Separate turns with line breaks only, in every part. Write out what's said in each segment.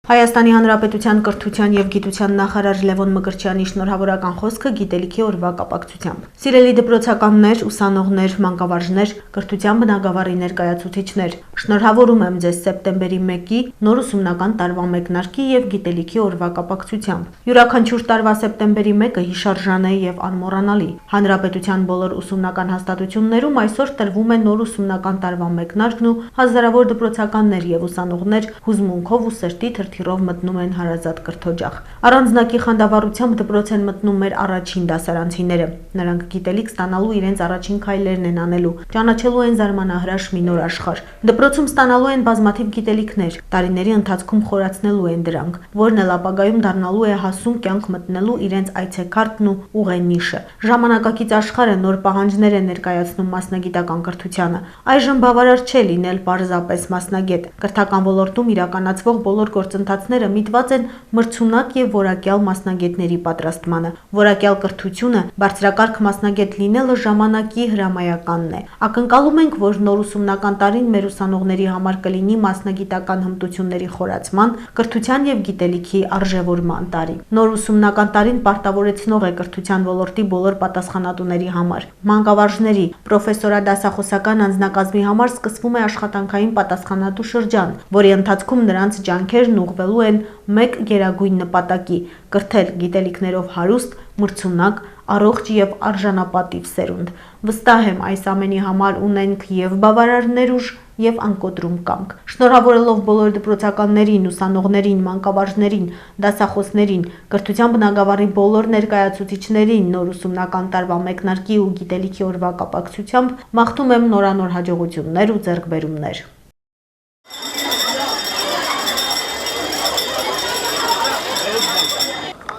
Հայաստանի Հանրապետության կրթության և գիտության նախարար Լևոն Մկրտչյանի շնորհավորական խոսքը գիտելիքի օրվա կապակցությամբ։ Սիրելի դպրոցականներ, ուսանողներ, մանկավարժներ, կրթության բնագավառի ներկայացուցիչներ, շնորհավորում եմ ձեզ սեպտեմբերի 1-ի նոր ուսումնական տարվա մեկնարկի և գիտելիքի օրվա կապակցությամբ։ Յուրաքանչյուր տարվա սեպտեմբերի 1-ը հիշարժան է և անմոռանալի։ Հանրապետության բոլոր ուսումնական հաստատություններում այսօր տրվում է նոր ուսումնական տարվա մեկնարկն ու հազարավոր դպրոցականներ և ուսանողներ հուզմունքով ու սրտի թրթիռով մտնում են հարազատ կրթօջախ։ Առանձնակի խանդավառությամբ դպրոց են մտնում մեր առաջին դասարանցիները։ Նրանք գիտելիք ստանալու իրենց առաջին քայլերն են անելու, ճանաչելու են զարմանահրաշ մի նոր աշխարհ։ Դպրոցում ստանալու են բազմաթիվ գիտելիքներ, տարիների ընթացքում խորացնելու են դրանք, որն էլ ապագայում դառնալու է հասուն կյանք մտնելու իրենց այցեքարտն ու ուղենիշը։ Ժամանակակից աշխարհը նոր պահանջներ է ներկայացնում մասնագիտական կրթությանը։ Այժմ բավարար չէ լինել պարզապես մասնագետ։ Կրթական ոլորտում իրականացվող բոլոր գործընթացները միտված են մրցունակ և որակյալ մասնագետների պատրաստմանը։ Որակյալ կրթությունը, բարձրակարգ մասնագետ լինելը ժամանակի հրամայականն է։ Ակնկալում ենք, որ նոր ուսումնական տարին մեր ուսանողների համար կլինի մասնագիտական հմտությունների խորացման, կրթության և գիտելիքի արժևորման տարի։ Նոր ուսումնական տարին պարտավորեցնող է կրթության ոլորտի բոլոր պատասխանատուների համար։ Մանկավարժների, պրոֆեսորադասախոսական անձնակազմի համար սկսվում է աշխատանքային պատասխանատու շրջան, որի ընթացքում նրանց ջանքերն ուղղվելու են մեկ գերագույն նպատակի՝ կրթել գիտելիքներով հարուստ, մրցունակ, առողջ և արժանապատիվ սերունդ։ Վստահ եմ, այս ամենի համար ունենք և բավարար ներուժ, և անկոտրում կամք։ Շնորհավորելով բոլոր դպրոցականներին, ուսանողներին, մանկավարժներին, դասախոսներին, կրթության բնագավառի բոլոր ներկայացուցիչներին նոր ուսումնական տարվա մեկնարկի ու գիտելիքի օրվա կապակցությամբ մաղթում եմ նորանոր հաջողություններ ու ձեռքբերումներ։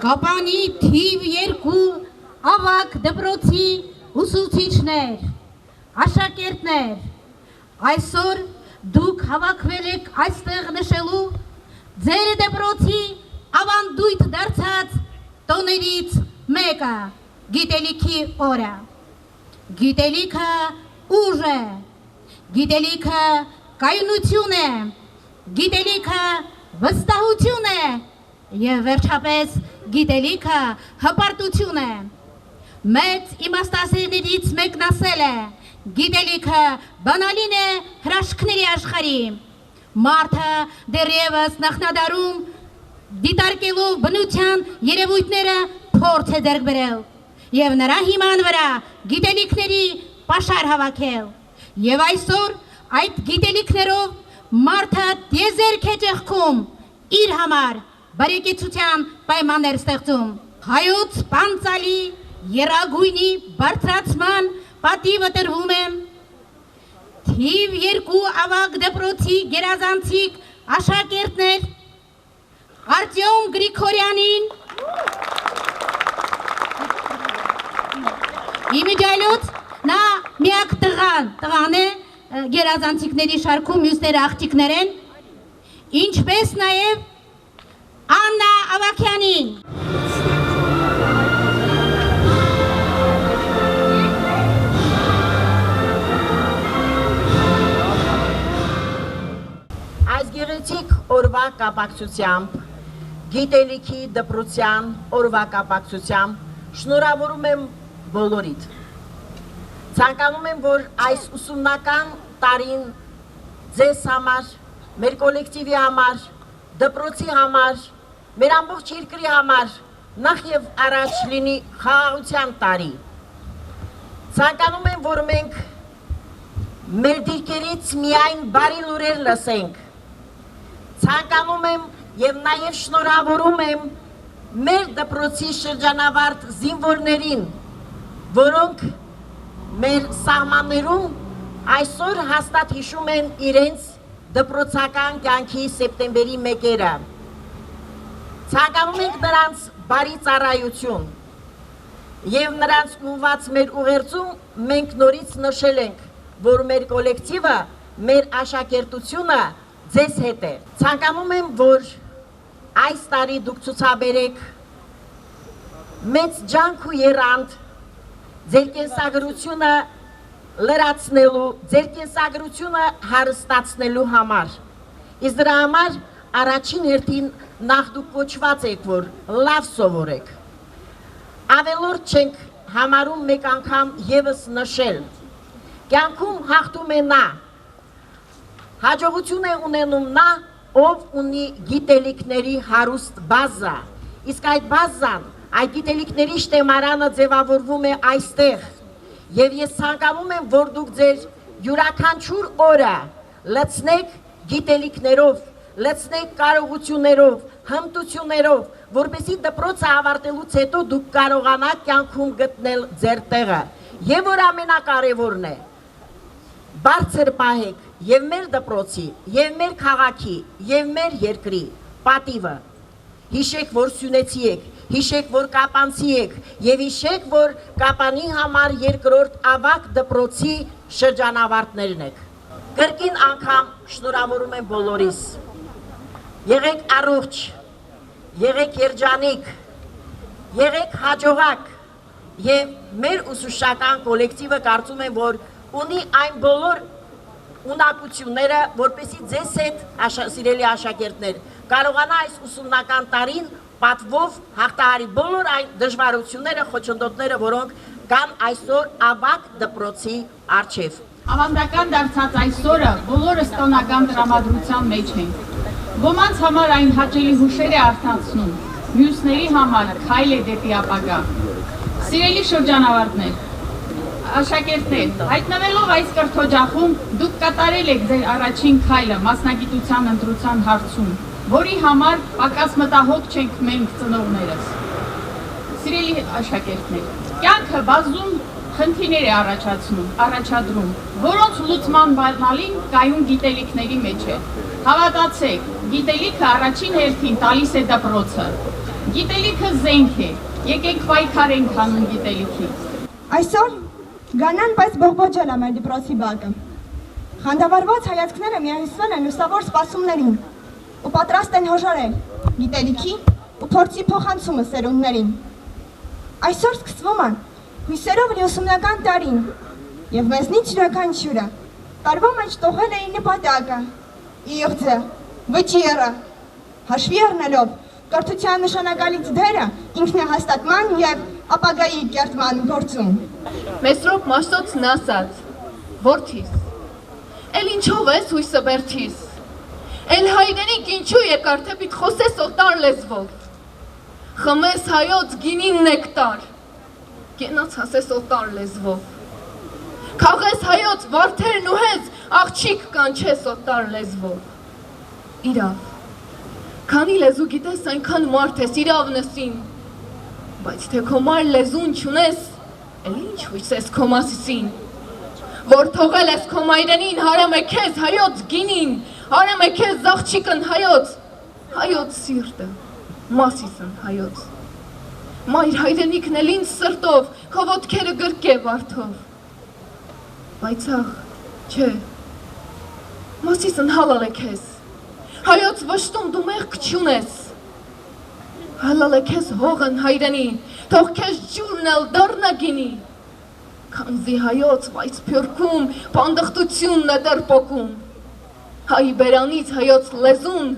Կապանի թիվ 2 ավագ դպրոցի ուսուցիչներ, աշակերտներ, այսօր դուք հավաքվել եք այստեղ նշելու ձեր դպրոցի ավանդույթ դարձած տոներից մեկը՝ գիտելիքի օրը։ Գիտելիքը ուժ է, գիտելիքը կայունություն է, գիտելիքը վստահություն է և վերջապես գիտելիքը հպարտություն է։ Մեծ իմաստասերներից մեկն ասել է. գիտելիքը բանալին է հրաշքների աշխարհի։ Մարդը դեռևս նախնադարում դիտարկելով բնության երևույթները փորձ է ձեռք բերել և նրա հիման վրա գիտելիքների պաշար հավաքել։ Եվ այսօր այդ գիտելիքներով մարդը տիեզերք է ճեղքում իր համար բարեկեցության պայմաններ ստեղծում։ Հայոց պանծալի եռագույնի բարձրացման պատիվը տրվում է թիվ 2 ավագ դպրոցի գերազանցիկ աշակերտներ Արտյոմ Գրիգորյանին, իմիջիայլոց նա միակ տղան է գերազանցիկների շարքում, մյուսները աղջիկներ են, ինչպես նաև Աննա Ավագյանին։
Այս գեղեցիկ օրվա կապակցությամբ, գիտելիքի դպրոցյան օրվա կապակցությամբ շնորհավորում եմ բոլորիդ։ Ցանկանում եմ, որ այս ուսումնական տարին ձեզ համար, մեր կոլեկտիվի համար, դպրոցի համար, մեր ամբողջ երկրի համար նախ եւ առաջ լինի խաղաղության տարի։ Ցանկանում եմ, որ մենք մեր դիրքերից միայն բարի լուրեր լսենք։ Ցանկանում եմ եւ նաեւ շնորհավորում եմ մեր դպրոցի շրջանավարտ զինվորներին, որոնք մեր սահմաններում այսօր հաստատ հիշում են իրենց դպրոցական կյանքի սեպտեմբերի 1-երը։ Ցանկանում ենք նրանց բարի ծառայություն եւ նրանց ուղղված մեր ուղերձում մենք նորից նշել ենք, որ մեր կոլեկտիվը, մեր աշակերտությունը ձեզ հետ է։ Ցանկանում եմ, որ այս տարի դուք ցուցաբերեք մեծ ջանք ու եռանդ ձեր կենսագրությունը լրացնելու, ձեր կենսագրությունը հարստացնելու համար։ Իսկ դրա համար առաջին հերթին նախ դուք կոչված եք, որ լավ սովորեք։ Ավելորդ չենք համարում մեկ անգամ եւս նշել։ Կյանքում հաղթում է նա, հաջողություն է ունենում նա, ով ունի գիտելիքների հարուստ բազա, իսկ այդ բազան, այդ գիտելիքների շտեմարանը ձևավորվում է այստեղ, եւ ես ցանկանում եմ, որ դուք ձեր յուրաքանչյուր օրը լցնեք գիտելիքներով, լցնեք կարողություններով, հմտություններով, որպեսզի դպրոցը ավարտելուց հետո դուք կարողանաք կյանքում գտնել ձեր տեղը, եւ որ ամենակարևորն է, բարձր պահեք եւ մեր դպրոցի, եւ մեր քաղաքի, եւ մեր երկրի պատիվը։ Հիշեք, որ սյունեցի եք, հիշեք, որ կապանցի եք, եւ հիշեք, որ Կապանի համար երկրորդ ավագ դպրոցի շրջանավարտներն եք։ Կրկին անգամ շնորհավորում եմ բոլորիս։ Եղեք առողջ, եղեք երջանիկ, եղեք հաջողակ, եւ մեր ուսուցչական կոլեկտիվը կարծում եմ, որ ունի այն բոլոր ունակությունները, որպեսզի ձեզ հետ սիրելի աշակերտներ կարողանա այս ուսումնական տարին պատվով հաղթահարի բոլոր այն դժվարությունները, խոչընդոտները, որոնք կան այսօր ավագ դպրոցի առջև։
Ավանդական դարձած այսօրը բոլորս տոնական տրամադրության մեջ ենք։ Ոմանց համար այն հաճելի հուշեր է արթնացնում, մյուսների համար քայլ է դեպի ապագա։ Սիրելի շրջանավարտներ, աշակերտներ, հայտնվելով այս կրթօջախում դուք կատարել եք ձեր առաջին քայլը մասնագիտության ընտրության հարցում, որի համար պակաս մտահոգ չենք մենք ծնողներս։ Սիրելի աշակերտներ, կյանքը բազում խնդիրներ է առաջադրում, որոնց լուծման բանալին կայուն գիտելիքների մեջ է։ Հավատացեք, գիտելիքը առաջին հերթին տալիս է դպրոցը։ Գիտելիքը զենք է, եկեք պայքարենք հանուն գիտելիքի։
Այսօր գանան բայց բողբոջել է մեր դպրոցի բակը։ Խանդավառված հայացքները միահյուսվել են լուսավոր սպասումներին ու պատրաստ են հոժարել գիտելիքի ու փորձի փոխանցումը սերունդներին։ Այսօր սկսվում է հույսերով լի ուսումնական տարին եւ մեզնից յուրաքանչյուրը տարվա մեջ տողել է իր նպատակը, իղձը, վճիռը, հաշվի առնելով կրթության նշանակալից դերը ինքնահաստատման եւ ապագայի կերտման գործում։
Մեսրոպ Մաշտոցն ասաց. Որդիս, էլ ինչով ես հույսը բերթիս, էլ հայրենիք ինչու եկար, թե պիտ խոսես օտար լեզվով, խմես հայոց գինին նեկտար, կենաց հասես օտար լեզվով, քաղես հայոց վարդերն ու հենց աղջիկ կանչես օտար լեզվով, իրավ, քանի լեզու գիտես այնքան մարդ ես իրավ նսին, բայց թե քո մար լեզուն չունես, էլ ինչ հույս ես քո Մասիսին, որ թողել ես քո մայրենին, հարեմ է քեզ հայոց գինին, հարեմ է քեզ աղջիկն հայոց սիրտը, Մասիսն հայոց, մայր հայրենիքն էլ ինձ սրտով, քո ոտքերը գրկե վարդով, բայց աղ, չէ, Մասիսն հալալ է քեզ, հայոց վշտում դու մեղք չունես, հալալ է քեզ հողն հայրենի, թող քեզ ջուրն էլ դառնա գինի, քանզի հայոց վայց փյորքում պանդխտությունն է դեռ պոկում, հայ բերանից հայոց լեզուն,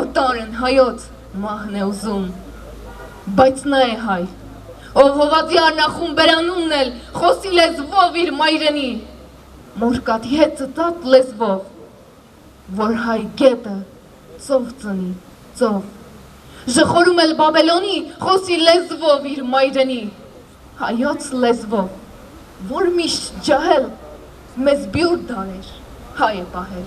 օտարն հայոց մահն է ուզում, բայց նա է հայ, ով հովատի արնախում բերանումն էլ խոսի լեզվով իր մայրենի, մորկատի հետ ծտատ լեզվով, որ հայ գետը ծով ծնի, ծով, ժխորում էլ Բաբելոնի խոսի լեզվով իր մայրենի, հայոց լեզվով, որ միշտ ջահել մեզ բյուր դարեր, հայ է պահել։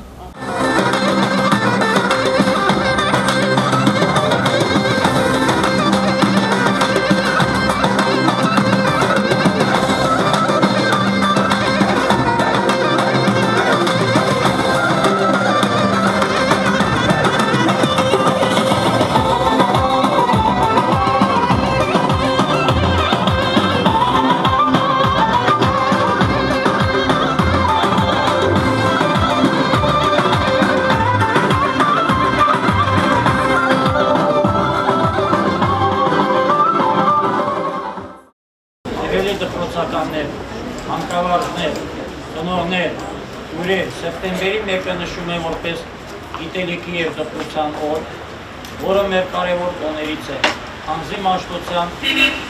Մանկավարժներ, ծնողներ, հյուրեր, սեպտեմբերի 1-ը նշում է որպես գիտելիքի և դպրոցյան օր, որը մեր կարևոր տոներից է։ Անձի մաշտոցյան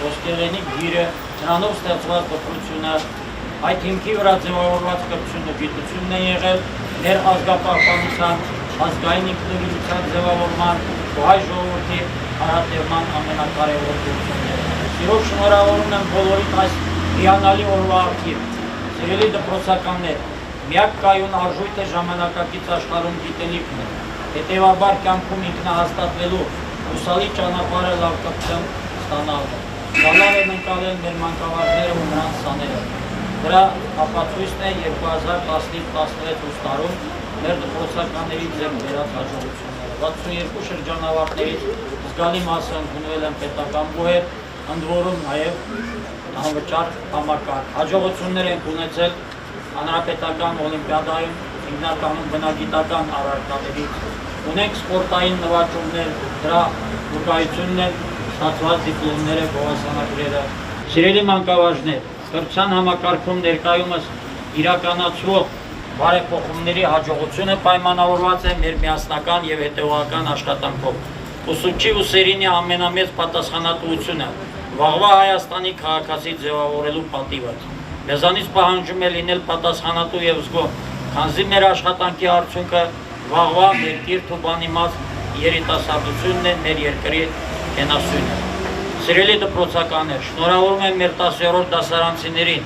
ոսկեղենիկ գիրը, նրանով ստեղծված դպրությունը, այդ հիմքի վրա ձևավորված կրթությունն ու գիտությունն է եղել մեր ազգապահպանության, ազգային ինքնուրույնության ձևավորման ու հայ ժողովրդի հարատևման ամենակարևոր գործոնները։ Սիրով շնորհավորում եմ բոլորիդ այս հիանալի օրվա առթիվ։ Սիրելի դպրոցականներ, միակ կայուն արժույթը ժամանակակից աշխարհում գիտելիքն է, հետևաբար կյանքում ինքնահաստատվելու հուսալի ճանապարհը լավ կրթություն ստանալն է։ Դալար են ընկալել մեր մանկավարժները ու նրանց սաները։ Դրա ապացույցն է 2015-16 տարում մեր դպրոցականների ձեռք բերած հաջողությունները։ 62 շրջանավարտներից զգալի մասը ընդունվել են պետական բուհեր, ընդ որում նաև անվճար համակարգ։ Հաջողություններ են ունեցել հանրապետական օլիմպիադայում, հիմնականում բնագիտական առարկաներից։ Ունենք սպորտային նվաճումներ, դրա վկայությունն են ստացված դիպլոմները, գովասանագրերը։ Սիրելի մանկավարժներ, կրթության համակարգում ներկայումս իրականացվող բարեփոխումների հաջողությունը պայմանավորված է մեր միասնական և հետևողական աշխատանքով։ Ուսուցչի ու սերինի ամենամեծ պատասխանատվությունը վաղվա Հայաստանի քաղաքացի ձևավորելու պատիվը։ Մեզանից պահանջում է լինել պատասխանատու և զգոն, քանզի մեր աշխատանքի արդյունքը վաղվա մեր կիրթ ու բանիմաց երիտասարդությունն է, մեր երկրի կենասյունը։ Սիրելի դպրոցականներ, շնորհավորում եմ մեր 10-րդ դասարանցիներին,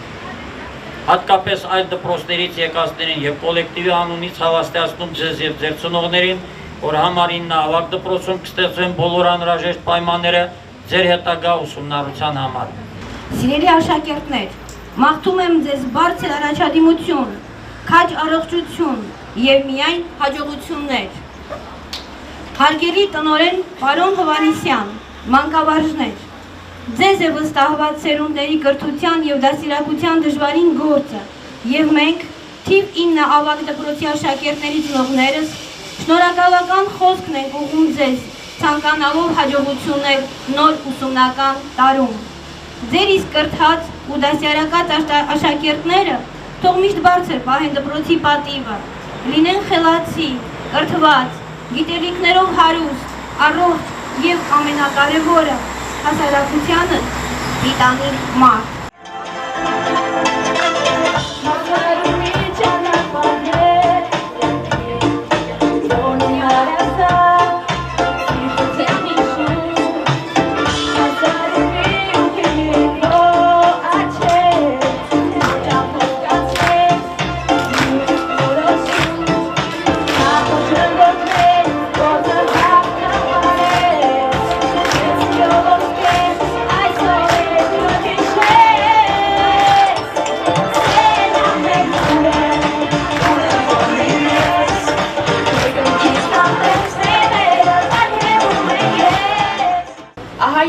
հատկապես այդ դպրոցներից եկածներին և կոլեկտիվի անունից հավաստիացնում ձեզ և ձեր ծնողներին, որ համար 9 ավագ դպրոցում կստեղծվեն բոլոր անհրաժեշտ պայմանները ձեր հետագա ուսումնառության համար։
Սիրելի աշակերտներ, մաղթում եմ ձեզ բարձր առաջադիմություն, քաջ առողջություն և միայն հաջողություններ։ Հարգելի տնօրեն պարոն Հովհաննիսյան, մանկավարժներ, ձեզ է վստահված սերունդների կրթության և դաստիարակության դժվարին գործը, և մենք, թիվ 9 ավագ դպրոցի աշակերտների ծնողներս, շնորհակալական խոսքն ենք ուղղում ձեզ, ցանկանալով հաջողություններ նոր ուսումնական տարում։ Ձեր իսկ կրթած ու դաստիարակած աշակերտները թող միշտ բարձր պահեն դպրոցի պատիվը, լինեն խելացի, կրթված, գիտելիքներով հարուստ, առողջ և ամենակարևորը հասարակությանը դիտանի մարդ։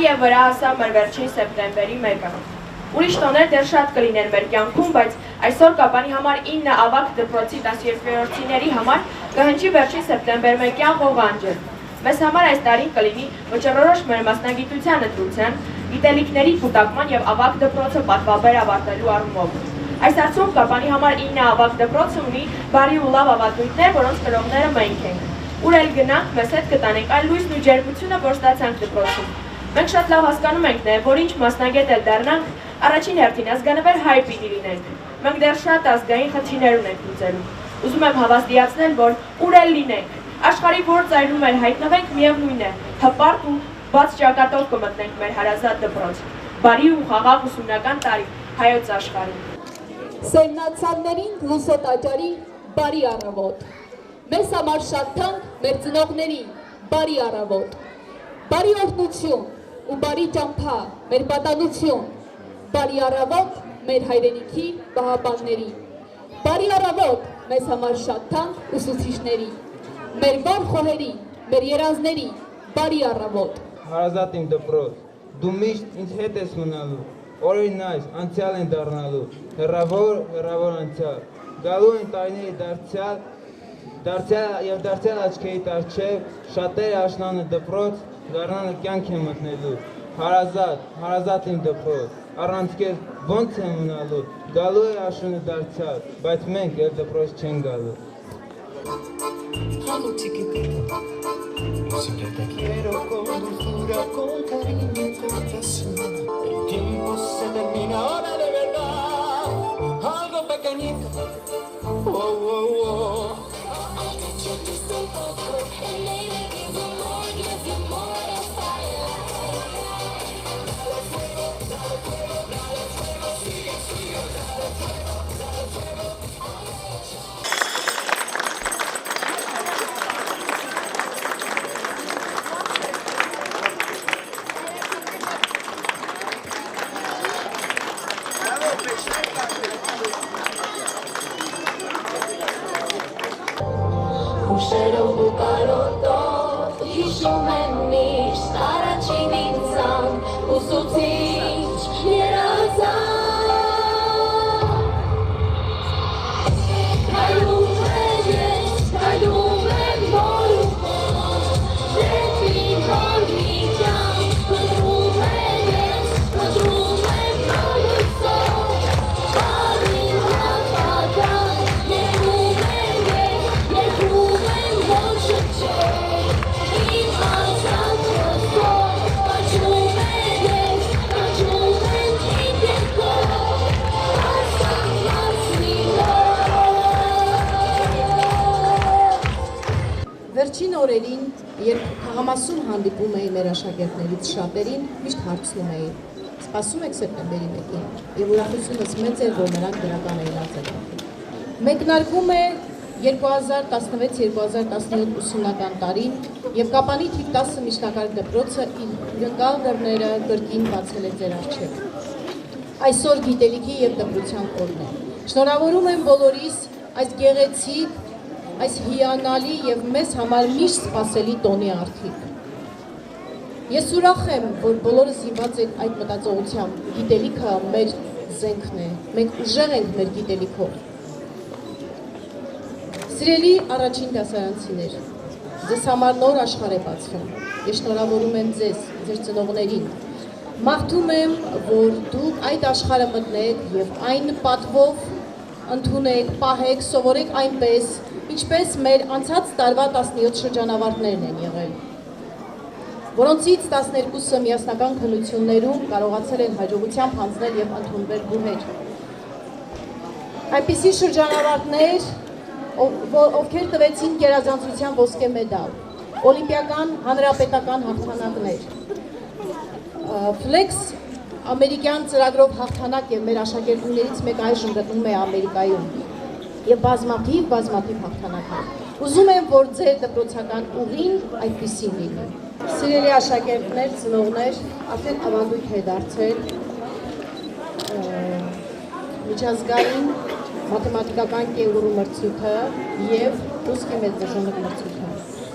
Եվ վրա հասավ մեր վերջին սեպտեմբերի 1-ը։ Ուրիշ տոներ դեռ շատ կլինեն մեր կյանքում, բայց այսօր Կապանի համար 9 ավագ դպրոցի 12-րդցիների համար կհնչի վերջին սեպտեմբեր 1-յան ղողանջը։ Մեզ համար այս տարին կլինի վճռորոշ մեր մասնագիտության ընտրության, գիտելիքների կուտակման և ավագ դպրոցը պատվաբեր ավարտելու առումով։ Այս հարցում Կապանի համար 9 ավագ դպրոցը ունի բարի ու լավ ավանդույթներ, որոնց կրողները մենք ենք։ Ուր էլ գնանք, մեզ հետ կտանենք այն լույսն ու ջերմությունը, որ ստացանք դպրոցում։ Մենք շատ լավ հասկանում ենք նաև, որ ինչ մասնագետ էլ դառնանք, առաջին հերթին ազգանվեր հայ պիտի լինենք։ Մենք դեռ շատ ազգային խնդիրներ ունենք լուծելու։ Ուզում եմ հավաստիացնել, որ ուր էլ լինենք, աշխարհի որ ծայրում էլ հայտնվենք, միևնույն է, հպարտ ու բաց ճակատով կմտնենք մեր հարազատ դպրոց։ Բարի ու խաղաղ ուսումնական տարի հայոց աշխարհին։
Սերնացաններին լուսո տաճարի բարի առավոտ։ Մեզ համար շատ թանկ մեր ծնողների բարի առավոտ։ Բարի օրհնություն ու բարի ճամփա մեր պատանություն։ Բարի առավոտ մեր հայրենիքի պահապանների։ Բարի առավոտ մեզ համար շատ թանկ ուսուցիչների։ Մեր վառ խոհերի, մեր երազների բարի առավոտ։
Հարազատ իմ դպրոց, դու միշտ ինձ հետ ես մնալու, օրերին այս անցյալ են դառնալու, հեռավոր անցյալ, գալու են տարիների դարձյալ աչքերիդ առջև, շատերը աշնանը դպրոց, դառնալը կյանք է մտնելու, հարազատ իմ դպրոց, առանց քեզ ոնց է մնալու, գալու է աշունը դարձյալ, բայց մենք էլ դպրոց չենք գալու։
Hanoti que yo siempre te quiero con dulzura, con cariño y compasión. El tiempo se termina ahora de verdad, algo pequeñito. Oh, oh, oh.
Հուշերով ու կարոտով հիշում եմ միշտ առաջին ինձան ուսուցիչ երազան Քայլում եմ ես, քայլում եմ նոր ու նոր դեպի նոր մի կյանք փնտրում եմ ես, փնտրում եմ նոր լույսով բարին ապագան երկում եմ ես, երկում եմ որ շրջել իմ անցանքը զոր կաչում եմ ես, կաչում եմ իմ երկով ասանված լինով
Վերջին օրերին, երբ Խաղամասում հանդիպում էի մեր աշակերտներից շատերին, միշտ հարցնում էի. սպասում եք սեպտեմբերի 1-ին, եւ ուրախությունս մեծ էր, որ նրանք դրական էին արձագանքում։ Մեկնարկում է 2016-2017 ուսումնական տարին եւ Կապանի թիվ 10 միջնակարգ դպրոցը իր ընկալ դռները կրկին բացել է ձեր առջեւ։ Այսօր գիտելիքի եւ դպրության օրն է։ Շնորհավորում եմ բոլորիս այս գեղեցիկ այս հիանալի եւ մեզ համար միշտ սպասելի տոնի արդիվ։ Ես ուրախ եմ, որ բոլորս զինված ենք այդ մտածողությամբ, գիտելիքը մեր զենքն է, մենք ուժեղ ենք մեր գիտելիքով։ Սիրելի առաջին դասարանցիներ, ձեզ համար նոր աշխարհ է բացվում։ Ես շնորհավորում եմ ձեզ, ձեր ծնողներին։ Մաղթում եմ, որ դուք այդ աշխարհը մտնեք եւ այն պատվով ընդունեք, պահեք, սովորեք այնպես, ինչպես մեր անցած տարվա 17 շրջանավարտներն են եղել, որոնցից 12-ը միասնական քննություններում կարողացել են հաջողությամբ հանձնել եւ ընդունվել բուհեր։ Այնպիսի շրջանավարտներ, ովքեր տվեցին գերազանցության ոսկե մեդալ, օլիմպիական հանրապետական հաղթանակներ, Flex ամերիկյան ծրագրով հաղթանակ եւ մեր աշակերտներից մեկը այժմ գտնվում է Ամերիկայում եւ բազմաթիվ հաղթանակներ։ Ուզում եմ, որ ձեր դպրոցական ուղին այդպիսին լինի։ Սիրելի աշակերտներ, ծնողներ, արդեն ավանդույթ է դարձել միջազգային մաթեմատիկական կենգուրու մրցույթը եւ ռուսկի մեծաժողովի մրցույթը։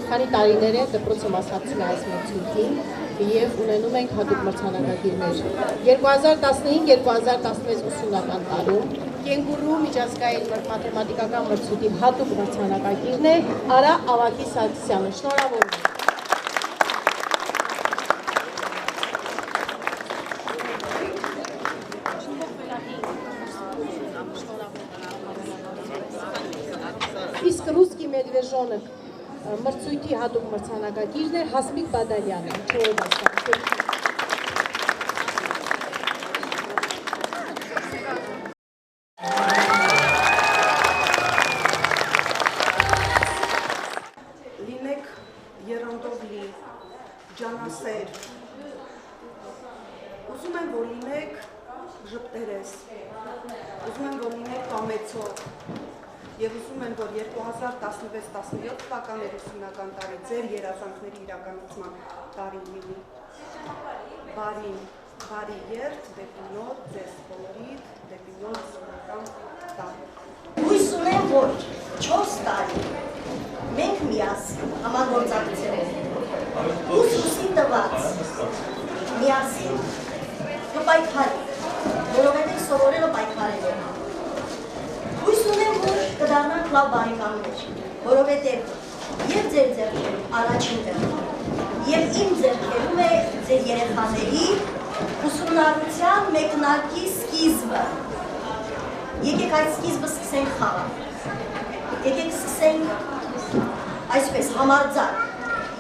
Քանի տարիներ է դպրոցը մասնակցում է այս մրցույթին եւ ունենում ենք հատուկ մրցանակակիրներ։ 2015-2016 ուսումնական տարում կենգուրու միջազգային մաթեմատիկական մրցույթի հատուկ մրցանակակիրն է Արա Ավակի Սարգսյանը։ Շնորհավորում եմ։ Իսկ ռուսկի մեդվեժոնը մրցույթի հատուկ մրցանակակիրն է Հասմիկ Բադալյանը, 4-րդ դասարան։
Լինեք եռանդով լի, ջանասեր։ Ուզում եմ, որ լինեք ժպտերես։ Ուզում եմ, որ լինեք կամեցող։ Եվ ուզում եմ, որ 2016-17 թվականների ուսումնական տարի ձեր երազանքների իրականացման տարին լինի։ Բարի երթ դեպի նոր ձեզ բոլորիդ, դեպի նոր ուսումնական տարի։
Հույս ունեմ, որ 4 տարի մենք միասին համագործակցել ենք։ Ուսուսի տված միասին կպայքարի, որովհետև սովորելը պայքարել է։ Հույս ունեմ, որ կդառնանք լավ բարեկամներ, որովհետև եւ ձեր ձեռքերում առաջին տեղում եւ իմ ձեռքերում է ձեր երեխաների ուսումնառության մեկնարկի սկիզբը։ Եկեք այդ սկիզբը սկսենք խաղալ։ Եկեք սկսենք այսպես համարձակ,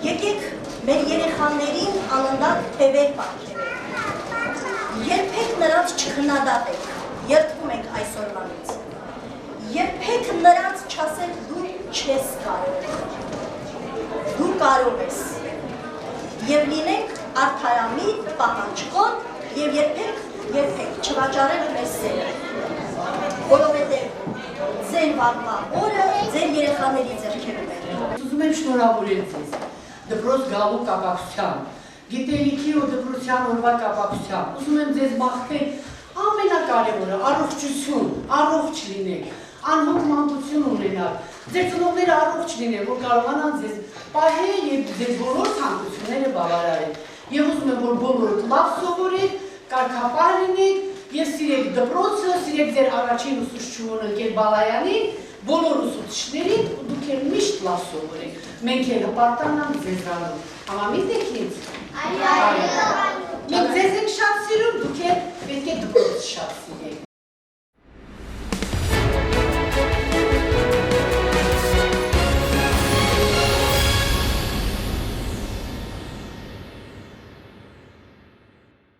եկեք մեր երեխաներին անընդհատ թևեր պարգևենք։ Երբեք նրանց չքննադատենք, երդվում ենք այսօրվանից։ Երբեք նրանց չասենք դու չես կարող, դու կարող ես։ Եվ լինենք արդարամիտ, պահանջկոտ եւ երբեք չվաճառենք մեզ սերը, որովհետեւ ձեր վաղվա օրը ձեր երեխաների ձեռքերում է։
Ուզում եմ շնորհավորել ձեզ դպրոց գալու կապակցությամբ, գիտելիքի ու դպրոցյան օրվա կապակցությամբ։ Ուզում եմ ձեզ մաղթել ամենակարևորը առողջություն, առողջ լինեք, անհոգ մանկություն ունենալ, ձեր ծնողները առողջ լինեն, որ կարողանան ձեզ պահել եւ ձեր բոլոր ցանկությունները բավարարել։ Եվ ուզում եմ, որ բոլորդ լավ սովորեք, կարգապահ լինեք եւ սիրեք դպրոցը, սիրեք ձեր առաջին ուսուցչուհուն ընկեր Բալայանին, բոլոր ուսուցիչներին ու դուք էլ միշտ լավ սովորեք։ Մենք էլ հպարտանանք ձեզանով։ Համամիտ եք ինձ։ Այո։ Մենք ձեզ ենք շատ սիրում, դուք էլ պետք է դպրոցը շատ սիրեք։